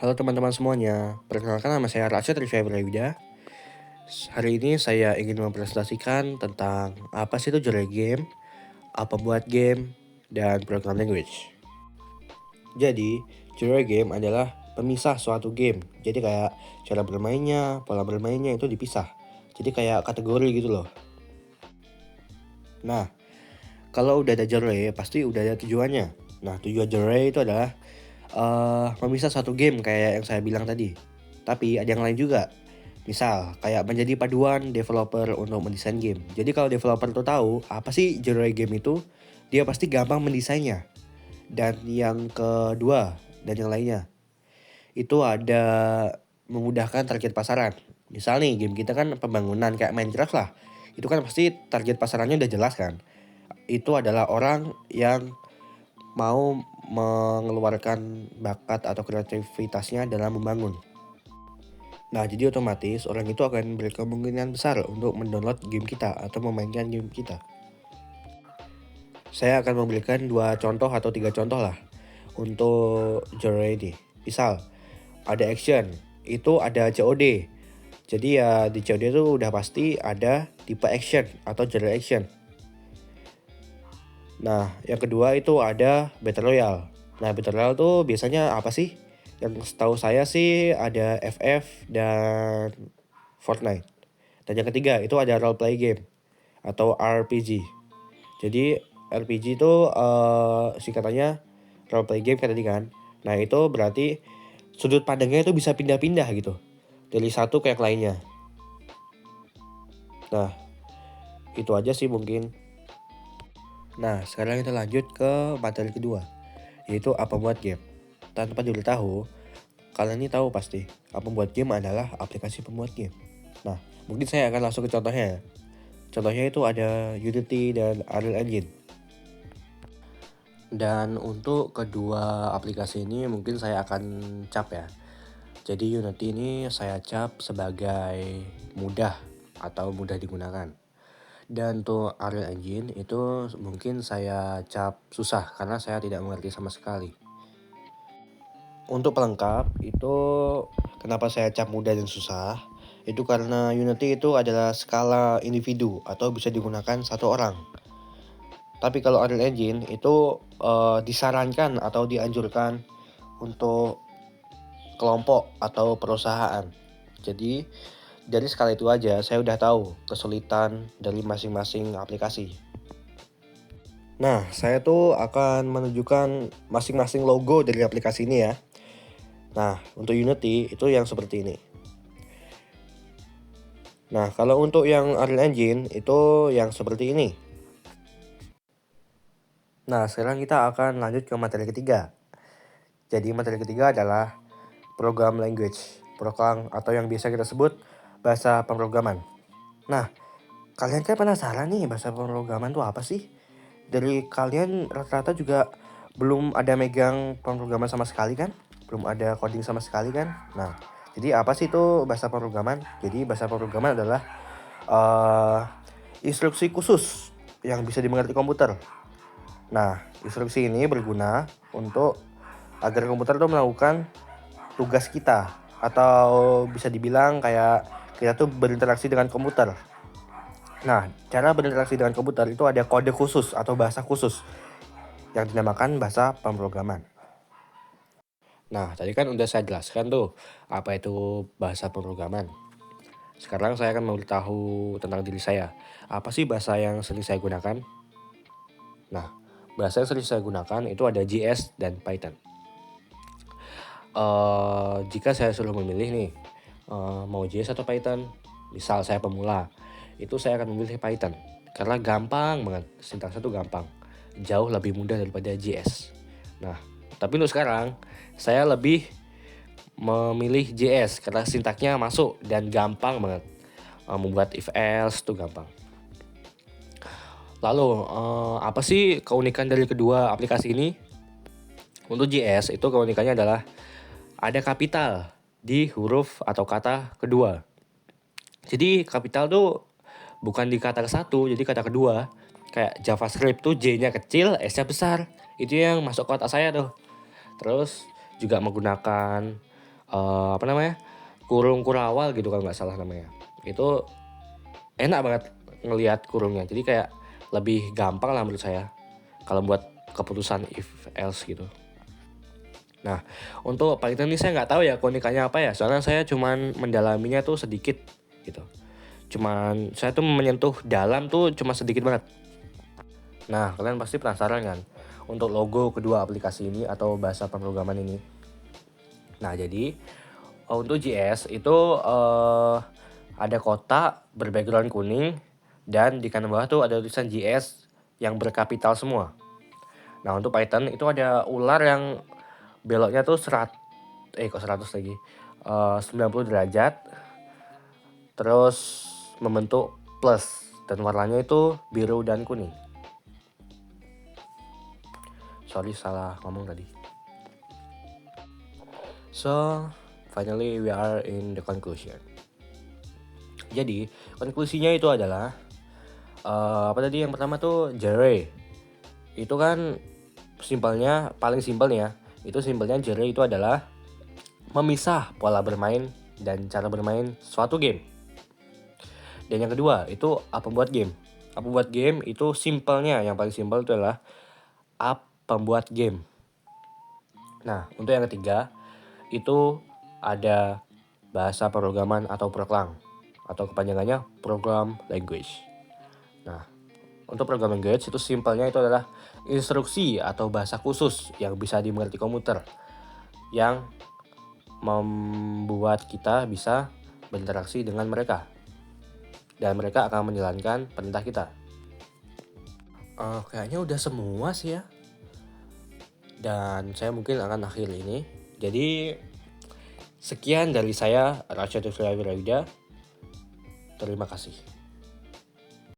Halo teman-teman semuanya, perkenalkan nama saya Rashid Rifai Prawida. Hari ini saya ingin mempresentasikan tentang apa sih itu genre game, apa buat game, dan program language. Jadi, genre game adalah pemisah suatu game. Jadi kayak cara bermainnya, pola bermainnya itu dipisah. Jadi kayak kategori gitu loh. Nah, kalau udah ada genre pasti udah ada tujuannya. Nah, tujuan genre itu adalah memisah satu game kayak yang saya bilang tadi. Tapi ada yang lain juga. Misal, kayak menjadi paduan developer untuk mendesain game. Jadi kalau developer tuh tahu apa sih genre game itu, dia pasti gampang mendesainnya. Dan yang kedua, dan yang lainnya, itu ada memudahkan target pasaran. Misal nih, game kita kan pembangunan kayak Minecraft lah. Itu kan pasti target pasarannya udah jelas kan. Itu adalah orang yang mau mengeluarkan bakat atau kreativitasnya dalam membangun. Nah, jadi otomatis orang itu akan berkemungkinan besar untuk mendownload game kita atau memainkan game kita. Saya akan memberikan 2 contoh atau 3 contoh lah untuk genre ini. Misal, ada action, itu ada COD. Jadi ya di COD itu udah pasti ada tipe action atau genre action. Nah, yang kedua itu ada Battle Royale. Nah, Battle Royale tuh biasanya apa sih? Yang setahu saya sih ada FF dan Fortnite. Dan yang ketiga itu ada role play game atau RPG. Jadi RPG itu singkatannya role play game kan tadi kan. Nah, itu berarti sudut pandangnya itu bisa pindah-pindah gitu. Dari satu ke yang lainnya. Nah, itu aja sih mungkin. Nah, sekarang kita lanjut ke materi kedua, yaitu apa buat game. Tanpa diberitahu, kalian ini tahu pasti, apa membuat game adalah aplikasi pembuat game. Nah, mungkin saya akan langsung ke contohnya. Contohnya itu ada Unity dan Unreal Engine. Dan untuk kedua aplikasi ini mungkin saya akan cap ya. Jadi Unity ini saya cap sebagai mudah atau mudah digunakan. Dan untuk Unreal Engine itu mungkin saya cap susah karena saya tidak mengerti sama sekali. Untuk pelengkap itu kenapa saya cap mudah dan susah? Itu karena Unity itu adalah skala individu atau bisa digunakan satu orang. Tapi kalau Unreal Engine itu disarankan atau dianjurkan untuk kelompok atau perusahaan. Jadi dari skala itu aja saya udah tahu kesulitan dari masing-masing aplikasi. Nah, saya tuh akan menunjukkan masing-masing logo dari aplikasi ini ya. Nah, untuk Unity itu yang seperti ini. Nah, kalau untuk yang Unreal Engine itu yang seperti ini. Nah, sekarang kita akan lanjut ke materi ketiga. Jadi materi ketiga adalah program language, program atau yang biasa kita sebut bahasa pemrograman. Nah, kalian kan penasaran nih bahasa pemrograman itu apa sih? Dari kalian rata-rata juga belum ada megang pemrograman sama sekali kan? Belum ada coding sama sekali kan? Nah, jadi apa sih itu bahasa pemrograman? Jadi bahasa pemrograman adalah instruksi khusus yang bisa dimengerti komputer. Nah, instruksi ini berguna untuk agar komputer itu melakukan tugas kita atau bisa dibilang kayak kita tuh berinteraksi dengan komputer. Nah, cara berinteraksi dengan komputer itu ada kode khusus atau bahasa khusus yang dinamakan bahasa pemrograman. Nah, tadi kan udah saya jelaskan tuh apa itu bahasa pemrograman. Sekarang saya akan memberitahu tentang diri saya. Apa sih bahasa yang sering saya gunakan? Nah, bahasa yang sering saya gunakan itu ada JS dan Python. Jika saya suruh memilih nih, mau JS atau Python, misal saya pemula, itu saya akan memilih Python. Karena gampang banget, sintaksnya tuh gampang. Jauh lebih mudah daripada JS. Nah, tapi untuk sekarang, saya lebih memilih JS karena sintaknya masuk dan gampang banget. Membuat if else tuh gampang. Lalu, apa sih keunikan dari kedua aplikasi ini? Untuk JS itu keunikannya adalah ada kapital di huruf atau kata kedua. Jadi kapital tuh bukan di kata satu, jadi kata kedua. Kayak JavaScript tuh J-nya kecil, S-nya besar. Itu yang masuk ke otak saya tuh. Terus juga menggunakan apa namanya, kurung kurawal gitu kalau nggak salah namanya. Itu enak banget ngelihat kurungnya, jadi kayak lebih gampang lah menurut saya kalau buat keputusan if else gitu. Nah, untuk Python ini saya nggak tahu ya keunikannya apa ya, soalnya saya cuman mendalaminya tuh sedikit gitu. Cuman saya tuh menyentuh dalam tuh cuma sedikit banget. Nah, kalian pasti penasaran kan untuk logo kedua aplikasi ini atau bahasa pemrograman ini. Nah, jadi untuk JS itu ada kotak berbackground kuning dan di kanan bawah tuh ada tulisan JS yang berkapital semua. Nah, untuk Python itu ada ular yang beloknya tuh 100 lagi. 90 derajat terus membentuk plus dan warnanya itu biru dan kuning. Sorry salah ngomong tadi. So, finally we are in the conclusion. Jadi, konklusinya itu adalah apa tadi yang pertama tuh Jere. Itu kan simpelnya paling simpel nih ya. Itu simpelnya Jere itu adalah memisah pola bermain dan cara bermain suatu game. Dan yang kedua itu app pembuat game. App pembuat game itu simpelnya yang paling simpel itu adalah app pembuat game. Nah, untuk yang ketiga itu ada bahasa pemrograman atau Proklang atau kepanjangannya Program Language. Nah, untuk Program Language itu simpelnya itu adalah instruksi atau bahasa khusus yang bisa dimengerti komputer yang membuat kita bisa berinteraksi dengan mereka dan mereka akan menjalankan perintah kita. Kayaknya udah semua sih ya. Dan saya mungkin akan akhiri ini. Jadi sekian dari saya, Rachel Tifla Wirauda. Terima kasih.